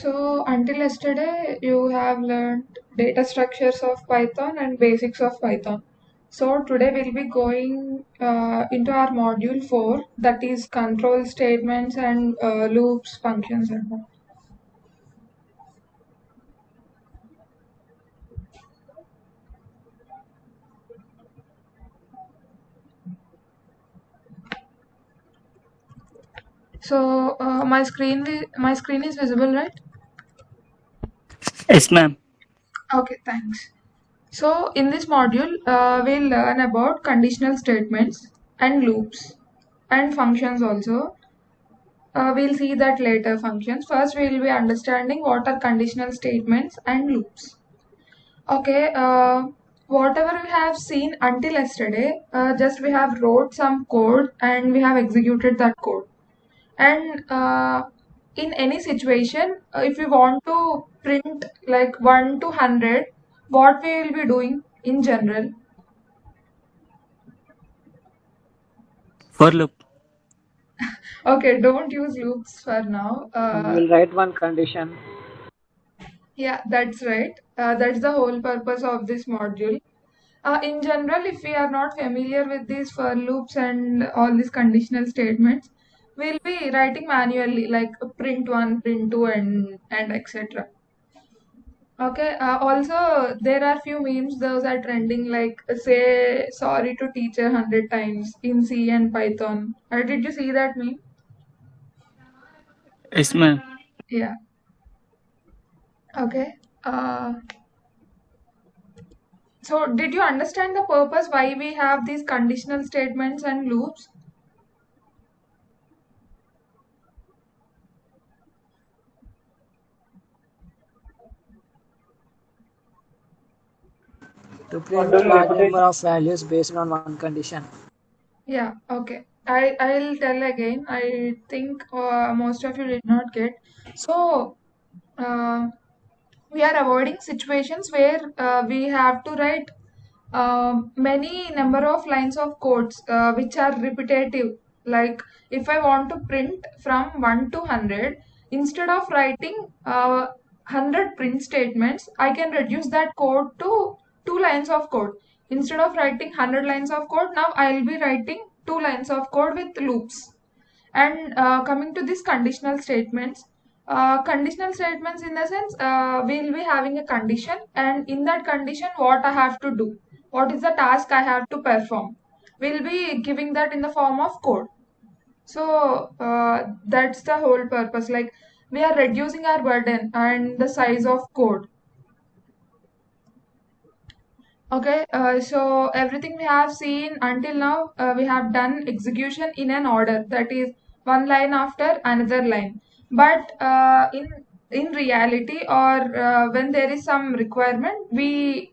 So until yesterday, you have learned data structures of Python and basics of Python. So today we'll be going into our module 4, that is control statements and loops, functions and all. So my screen is visible, right? Yes, ma'am. Okay, thanks. So in this module, we'll learn about conditional statements and loops and functions also. We'll see that later functions. First, we'll be understanding what are conditional statements and loops. Okay, whatever we have seen until yesterday, just we have wrote some code and we have executed that code. And in any situation, if we want to print like 1 to 100, what we will be doing in general? For loop. Okay, don't use loops for now. We'll write one condition. Yeah, that's right. That's the whole purpose of this module. In general, if we are not familiar with these for loops and all these conditional statements, we'll be writing manually like print one, print two, and etc. Okay. Also, there are few memes those are trending like say sorry to teacher 100 times in C and Python. Did you see that meme? Yes, ma'am. Yeah. Okay. So, did you understand the purpose why we have these conditional statements and loops? To print large number of values based on one condition. Yeah, okay. I'll tell again. I think most of you did not get. So, uh, we are avoiding situations where we have to write many number of lines of codes which are repetitive. Like if I want to print from 1 to 100, instead of writing 100 print statements, I can reduce that code to 2 lines of code. Instead of writing 100 lines of code, now I'll be writing 2 lines of code with loops. And coming to these conditional statements in the sense we'll be having a condition, and in that condition, what I have to do, what is the task I have to perform, we'll be giving that in the form of code. So that's the whole purpose. Like we are reducing our burden and the size of code. Okay, so everything we have seen until now, we have done execution in an order, that is one line after another line. But in reality, or when there is some requirement, it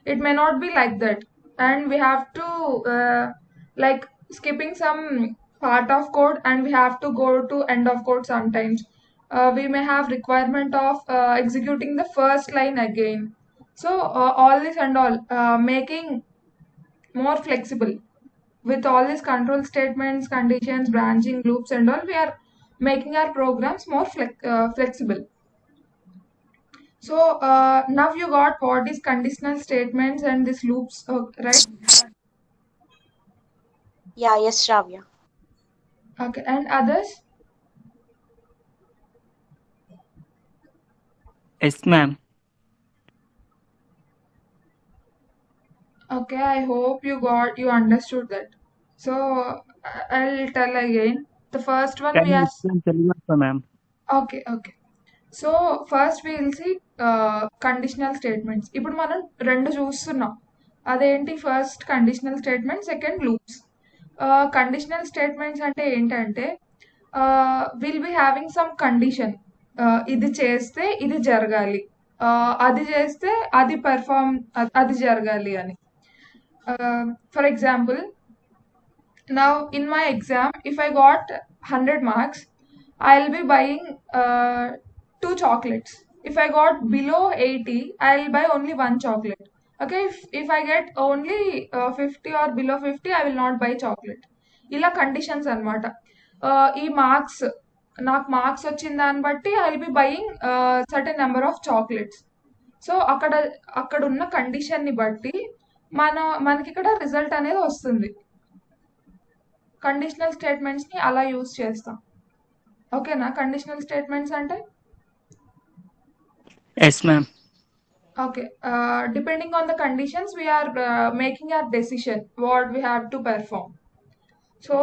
may not be like that, and we have to like skipping some part of code, and we have to go to end of code sometimes. We may have requirement of executing the first line again. So all this and all making more flexible with all these control statements, conditions, branching, loops and all, we are making our programs more flexible. So now you got what is conditional statements and these loops, right? Yeah, yes, Shravya. Okay, and others? Yes, ma'am. Okay, I hope you understood that. So I'll tell again. The first one Can we you are explain Telugu also, ma'am? okay. So first we'll see conditional statements. ఇప్పుడు మనం రెండు చూస్తున్నాం. అదేంటి? First conditional statement, second loops. Conditional statements అంటే ఏంటంటే will be having some condition. ఇది చేస్తే ఇది జరగాలి, అది చేస్తే అది అది జరగాలి అని. For example, now in my exam, if I got 100 marks, I'll be buying 2 chocolates. If I got below 80, I'll buy only 1 chocolate. Okay, if I get only 50 or below 50, I will not buy chocolate. ఇలా conditions అనమాట. ఈ marks నాకు marks వచ్చిన దాన్ని బట్టి I will be buying certain number of chocolates. So అక్కడ ఉన్న condition ని బట్టి మనకి ఇక్కడ రిజల్ట్ అనేది వస్తుంది. కండిషనల్ స్టేట్మెంట్స్ ని అలా యూజ్ చేస్తాం. ఓకేనా కండిషనల్ స్టేట్మెంట్స్ అంటే? Yes, ma'am. Okay. Depending on the conditions, we are making our decision what we have to perform. So,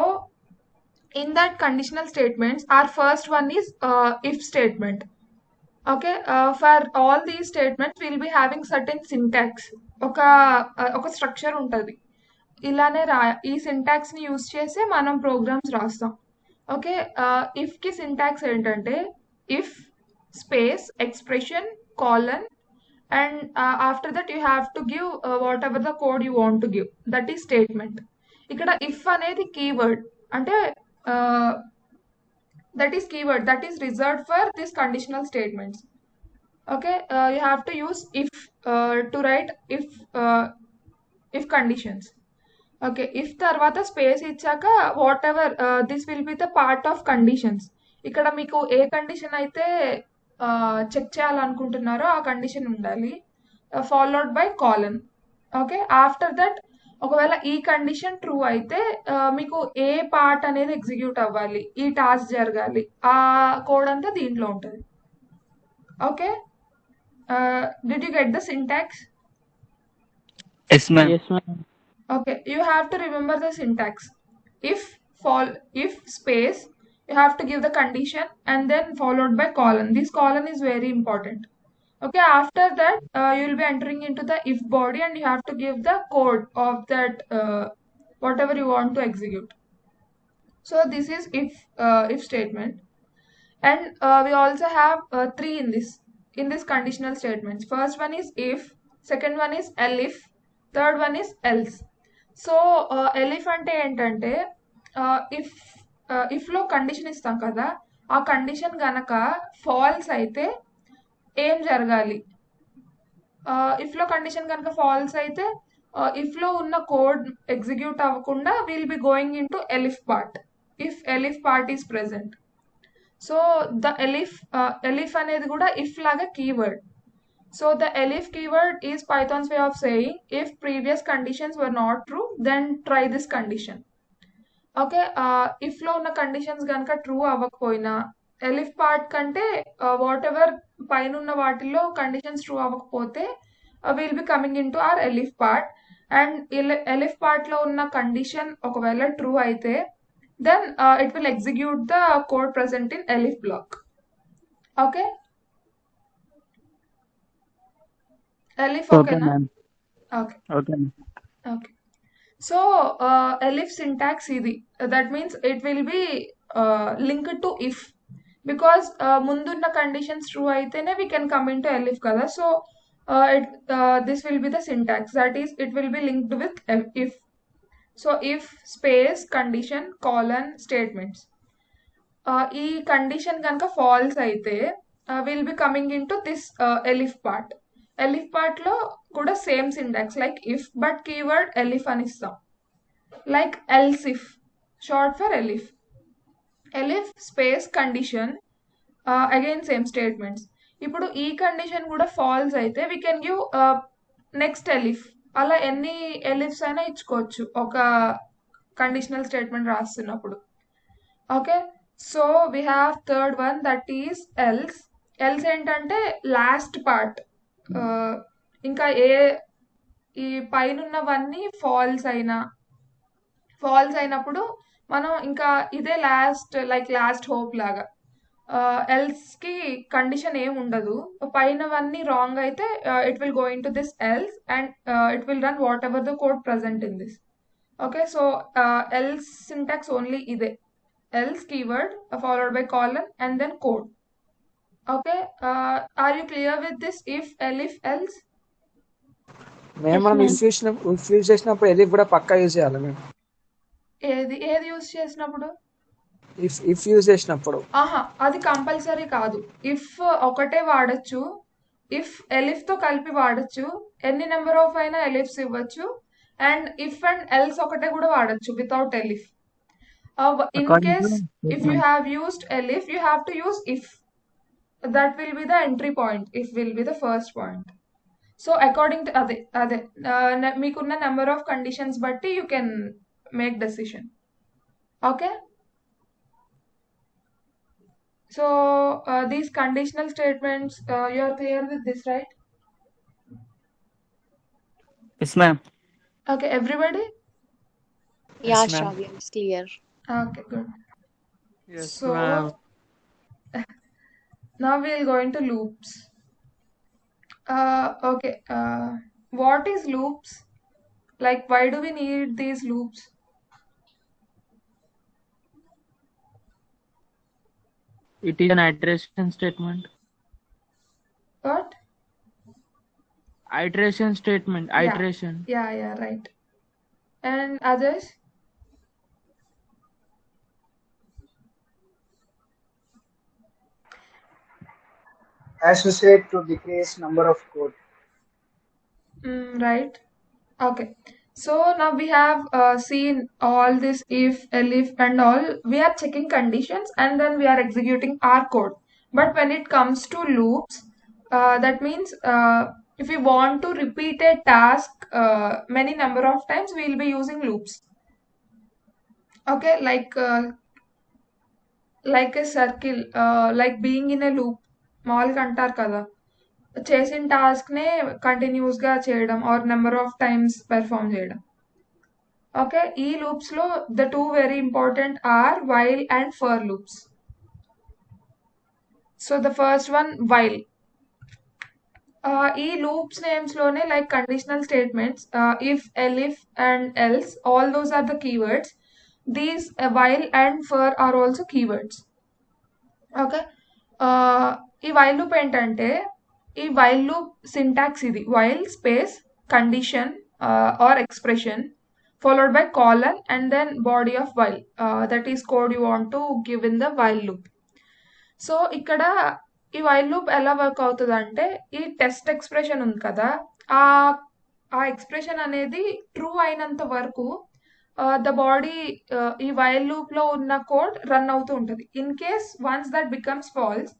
in that conditional statements, our first one is if statement. Okay. For all these statements, we'll be having certain syntax. ఒక structure ఉంటుంది. ఇలానే ఈ syntax ని use చేసి మనం programmes రాస్తాం. Okay. If కి syntax ఏంటంటే if space expression colon and after that you have to give whatever the code you want to give, that is statement. ఇక్కడ if అనేది keyword అంటే that is keyword that is reserved for this conditional statements. Okay. You have to use if to write if conditions. Okay. if తర్వాత space ఇచ్చాక what ever this will be the part of conditions. ఇక్కడ మీకు ఏ condition అయితే check చేయాలనుకుంటున్నారో ఆ condition ఉండాలి, followed by colon. Okay. After that ఒకవేళ ఈ కండిషన్ ట్రూ అయితే మీకు ఏ పార్ట్ అనేది ఎగ్జిక్యూట్ అవ్వాలి, ఈ టాస్క్ జరగాలి, ఆ కోడ్ అంతా దీంట్లో ఉంటుంది. Okay. Did you get the syntax? Yes, ma'am. Yes, ma'am. Okay, you have to remember the syntax. If space, you have to give the condition and then followed by colon. This colon is very important. Okay, after that you will be entering into the if body and you have to give the code of that whatever you want to execute. So this is if statement. And we also have three in this conditional statements. First one is if, second one is elif, third one is else. So elif అంటే ఏంటంటే ఇఫ్లో condition ఇస్తాం కదా, ఆ condition గనక falls అయితే ఏం జరగాలి? ఇఫ్లో condition కనుక ఫాల్స్ అయితే ఇఫ్లో ఉన్న కోడ్ ఎగ్జిక్యూట్ అవ్వకుండా will be going into elif part if elif part is present. So the elif అనేది కూడా ఇఫ్ లాగా keyword. So the elif keyword is Python's way of saying if previous conditions were not true, then try this condition. Okay. If లో ఉన్న conditions కనుక true అవ్వకపోయినా elif part కంటే whatever పైన ఉన్న వాటిల్లో కండిషన్స్ ట్రూ అవ్వకపోతే will be coming into our elif part. And elif part లో ఉన్న కండిషన్ ఒకవేళ ట్రూ అయితే then it will execute the code present in elif block. Okay. Elif Okay, okay na? ma'am. Okay. Okay, ma'am. Okay. So elif syntax idi. That means it will be linked to if, because mundunna conditions true aitene we can come into elif kada. So this will be the syntax, that is it will be linked with if. So if space condition colon statements. ఈ condition కనుక false అయితే will be coming into this elif part. Elif part లో కూడా same syntax like if, but keyword elif అని ఇస్తాం. Like else if, short for elif. Elif space condition again same statements. ఇప్పుడు ఈ condition కూడా false అయితే we can give next elif. అలా ఎన్ని ఎలిఫ్స్ అయినా ఇచ్చుకోవచ్చు ఒక కండిషనల్ స్టేట్మెంట్ రాస్తున్నప్పుడు. Okay. So we have third one, that is else. Else ఏంటంటే లాస్ట్ పార్ట్. ఇంకా ఈ పైనున్నవన్నీ ఫాల్స్ అయినప్పుడు మనం ఇంకా ఇదే లాస్ట్ హోప్ లాగా. ఎల్స్ కి కండిషన్ ఏం ఉండదు, పైనవన్నీ రాంగ్ అయితే it will go in to this else and it will run what ever the code present in this. Okay. So else syntax only ఇదే, else keyword followed by colon and then code. Okay. Are you clear with this if elif else? మనం if use చేసినప్పుడు ఎలిఫ్ కూడా పక్కా use చేయాలి మేము. ఏది use చేసినప్పుడు? If use చేసినప్పుడు అది కంపల్సరీ కాదు. ఇఫ్ ఒకటే వాడచ్చు, ఇఫ్ ఎలిఫ్ తో కలిపి వాడచ్చు, ఎన్ని నెంబర్ ఆఫ్ అయినా ఎలిఫ్స్ ఇవ్వచ్చు, అండ్ ఇఫ్ అండ్ ఎల్స్ ఒకటే కూడా వాడచ్చు without ఎలిఫ్. In According case to if you statement. have used elif, you have to use if. That will be the entry point. If will be the first point. So according to అదే మీకున్న number of conditions బట్టి you can make decision. Okay, so these conditional statements you are clear with this, right? Yes, ma'am. Okay, everybody? Yes, Yeah, ma'am. Shravya, it's clear. Okay, good. Yes, So ma'am. now we'll go into loops. Okay, what is loops? Like, why do we need these loops? It is an iteration statement. What? Iteration statement. Yeah. Iteration. Yeah, right. And others? As you said, to decrease number of code. Right. Okay. So now we have seen all this if, elif, and all. We are checking conditions and then we are executing our code. But when it comes to loops, that means if we want to repeat a task many number of times, we will be using loops. Okay, like a circle, like being in a loop. మామూలుగా అంటారు కదా, చేసిన టాస్క్నే కంటిన్యూస్గా చేయడం or number of times perform చేయడం. Okay, ఈ లూప్స్లో the two very important are while and for loops. So the first one while. ఈ లూప్స్ నేమ్స్లోనే like conditional statements if, elif and else, all those are the keywords. These while and for are also keywords. Okay, ఈ while loop ఏంటంటే, ఈ while loop syntax ఇది while space condition or expression followed by colon and then body of while, that is code you want to give in the while loop. So ఇక్కడ ఈ while loop ఎలా work అవుతుంది అంటే, ఈ test expression ఉంది కదా, ఆ ఎక్స్ప్రెషన్ అనేది ట్రూ అయినంత వరకు ద బాడీ ఈ వైల్ లూప్ లో ఉన్న కోడ్ రన్ అవుతూ ఉంటుంది. In case once that becomes false,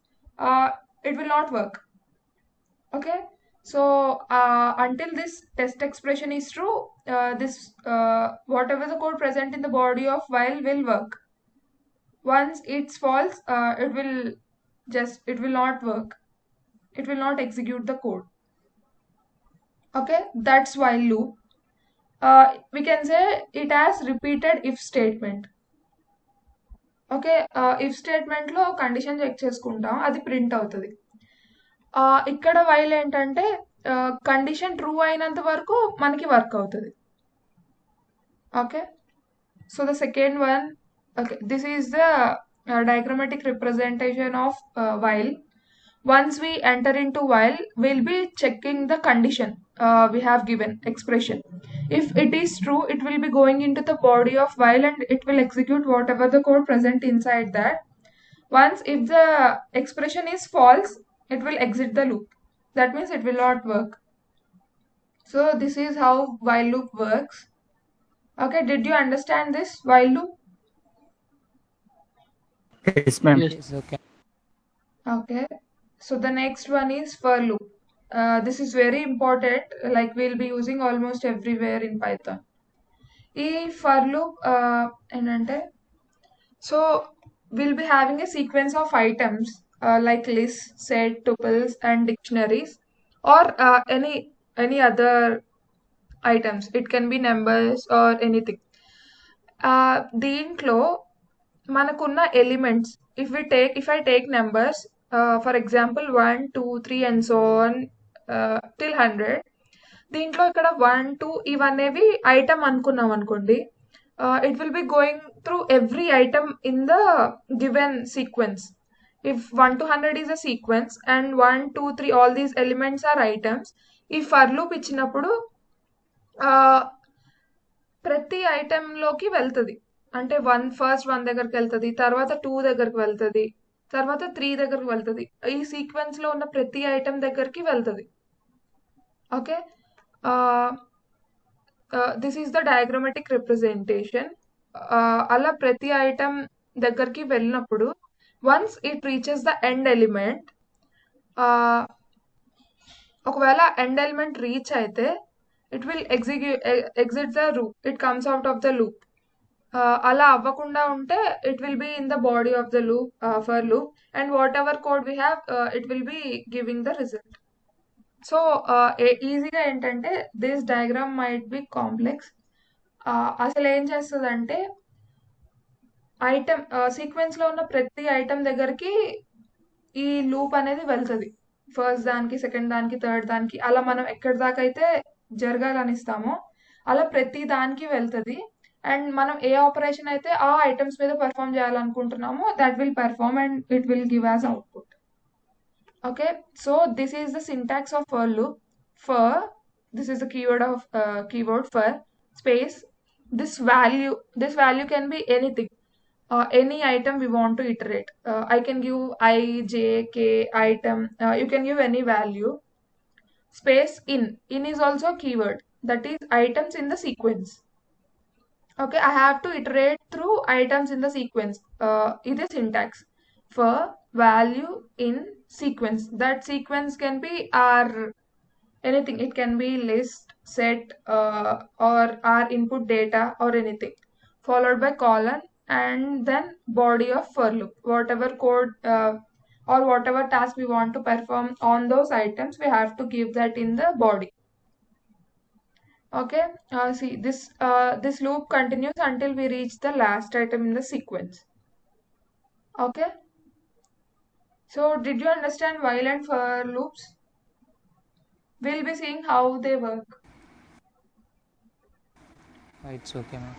it will not work. Okay, so until this test expression is true, this whatever the code present in the body of while will work. Once it's false, it will not work. It will not execute the code. Okay, that's while loop. We can say it has repeated if statement. Okay, if statement లో condition check చేసుకుంటాం, అది print అవుతుంది. ఇక్కడ while ఏంటంటే condition true అయినంత వరకు మనకి work అవుతుంది. Okay, so the second one, okay, this is the diagrammatic representation of while. Once we enter into while, we'll be checking the condition we have given expression. If it is true, it will be going into the body of while and it will execute whatever the code present inside that. Once if the expression is false, it will exit the loop. That means it will not work. So this is how while loop works. Okay, did you understand this while loop? Yes, ma'am. Yes. Yes, okay. Okay, so the next one is for loop. This is very important, like we'll be using almost everywhere in Python. ఈ for loop ఏంటంటే, so we'll be having a sequence of items like lists, set, tuples and dictionaries, or any other items. It can be numbers or anything. దీంట్లో మనకున్న elements, if I take numbers, for example 1, 2, 3 and so on till 100, దీంట్లో ఇక్కడ 1, 2 ఇవనేవి item అనుకున్నాం అనుకోండి, it will be going through every item in the given sequence. If 1 to 100 is a sequence and 1, 2, 3 all these elements are items, ఈ for loop ఇచ్చినప్పుడు ప్రతి ఐటెంలోకి వెళ్తుంది. అంటే first 1 దగ్గరికి వెళ్తుంది, తర్వాత 2 దగ్గరికి వెళ్తుంది, తర్వాత 3 దగ్గరికి వెళ్తుంది. ఈ సీక్వెన్స్ లో ఉన్న ప్రతి ఐటెం దగ్గరికి వెళ్తుంది. Okay, this is the diagrammatic representation. అలా ప్రతి ఐటమ్ దగ్గరికి వెళ్ళినప్పుడు once it reaches the end element, ఒకవేళ ఎండ్ ఎలిమెంట్ రీచ్ అయితే it will exit the loop, it comes out of the loop. అలా అవ్వకుండా ఉంటే it will be in the body of the loop, for loop, and what ever code we have it will be giving the result. So ఈజీగా ఏంటంటే this diagram might be complex. అసలు ఏం చేస్తుందంటే item sequence లో ఉన్న ప్రతి item దగ్గరికి ఈ లూప్ అనేది వెళ్తుంది. ఫస్ట్ దానికి, సెకండ్ దానికి, థర్డ్ దానికి, అలా మనం ఎక్కడి దాకా అయితే జరగాలని ఇస్తామో అలా ప్రతి దానికి వెళ్తుంది. అండ్ మనం ఏ ఆపరేషన్ అయితే ఆ ఐటమ్స్ మీద పర్ఫామ్ చేయాలనుకుంటున్నామో that will perform and it will give as output. Okay, so this is the syntax of for loop. For, this is the keyword for space. This value can be anything, any item we want to iterate. I can give I, j, k item. You can give any value. Space in is also a keyword, that is items in the sequence. Okay, I have to iterate through items in the sequence. It is syntax for value in sequence. That sequence can be our anything. It can be list, set, or our input data or anything, followed by colon and then body of for loop. Whatever code or whatever task we want to perform on those items, we have to give that in the body. Okay, see this loop continues until we reach the last item in the sequence. Okay, so did you understand while and for loops? We'll be seeing how they work. It's okay, ma'am.